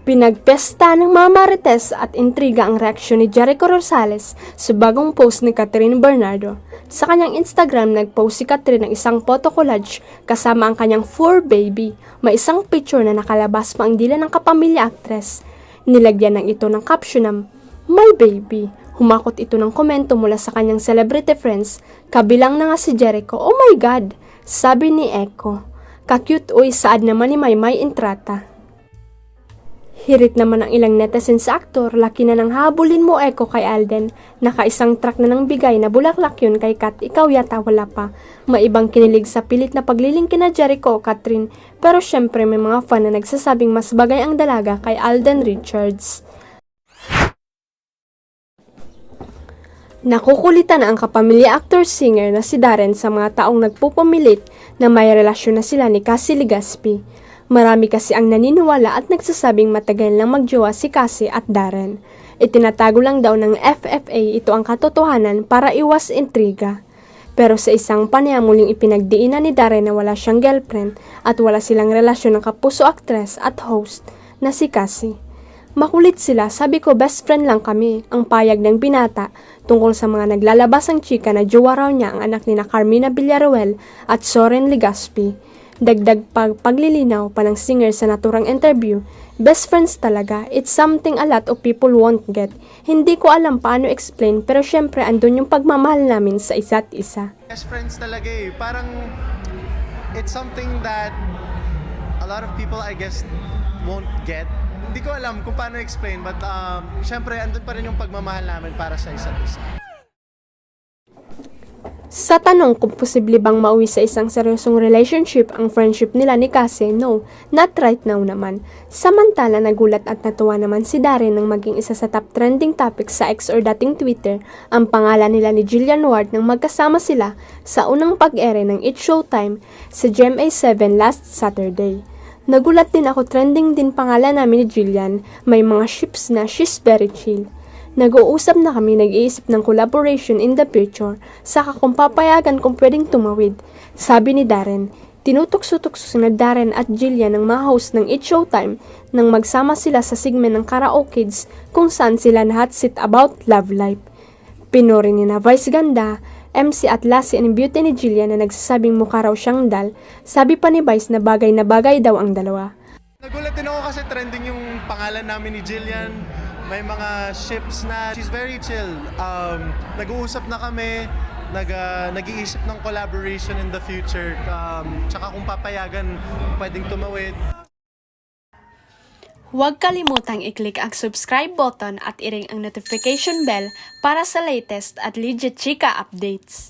Pinagpesta ng mga marites at intriga ang reaksyon ni Jericho Rosales sa bagong post ni Catherine Bernardo. Sa kanyang Instagram, nag-post si Catherine ng isang photo collage kasama ang kanyang fur baby. May isang picture na nakalabas pa ang dila ng kapamilya actress. Nilagyan ng ito ng caption ng "My baby." Humakot ito ng komento mula sa kanyang celebrity friends, kabilang na nga si Jericho. "Oh my God!" sabi ni Echo. "Ka-cute uy, saad naman ni Maymay Entrata." Hirit naman ang ilang netizens sa aktor, laki na nang habulin mo Echo kay Alden. Nakaisang track na nang bigay na bulaklak yun kay Kat, ikaw yata wala pa. Maibang kinilig sa pilit na pagliling kina Jericho o Catherine, pero syempre may mga fan na nagsasabing mas bagay ang dalaga kay Alden Richards. Nakukulitan na ang kapamilya actor-singer na si Darren sa mga taong nagpupumilit na may relasyon na sila ni Cassie Legaspi. Marami kasi ang naniniwala at nagsasabing matagal lang magjowa si Cassie at Darren. Itinatago lang daw ng FFA ito ang katotohanan para iwas intriga. Pero sa isang panayam muling ipinagdiinan ni Darren na wala siyang girlfriend at wala silang relasyon ng kapuso actress at host na si Cassie. Makulit sila, sabi ko best friend lang kami, ang payag ng binata tungkol sa mga naglalabasang chika na jowa raw niya ang anak ni na Carmina Villaruel at Soren Legaspi. Dagdag paglilinaw pa ng singer sa naturang interview, best friends talaga, it's something a lot of people won't get. Hindi ko alam paano explain pero syempre andun yung pagmamahal namin sa isa't isa. Best friends talaga eh, parang it's something that a lot of people I guess won't get. Hindi ko alam kung paano explain but syempre andun pa rin yung pagmamahal namin para sa isa't isa. Sa tanong kung posible bang mauwi sa isang seryosong relationship ang friendship nila ni Cassie, no, not right now naman. Samantala, nagulat at natuwa naman si Darren nang maging isa sa top trending topics sa X or dating Twitter ang pangalan nila ni Jillian Ward nang magkasama sila sa unang pag-ere ng It's Showtime sa GMA7 last Saturday. Nagulat din ako, trending din pangalan namin ni Jillian, may mga ships na she's very chill. Nag-uusap na kami, nag-iisip ng collaboration in the future, saka kung papayagan kung pwedeng tumawid. Sabi ni Darren, tinutukso-tukso na Darren at Jillian ang mga host ng It's Showtime nang magsama sila sa segment ng Karaoke Kids kung saan sila na hot seat about love life. Pinuri ni na Vice Ganda, MC at Lassie ang beauty ni Jillian na nagsasabing mukha raw siyang dal. Sabi pa ni Vice na bagay daw ang dalawa. Nagulat din ako kasi trending yung pangalan namin ni Jillian. May mga ships na she's very chill. Nag-uusap na kami, nag-iisip ng collaboration in the future. Tsaka kung papayagan, pwedeng tumawid. Huwag kalimutang i-click ang subscribe button at i-ring ang notification bell para sa latest at legit chika updates.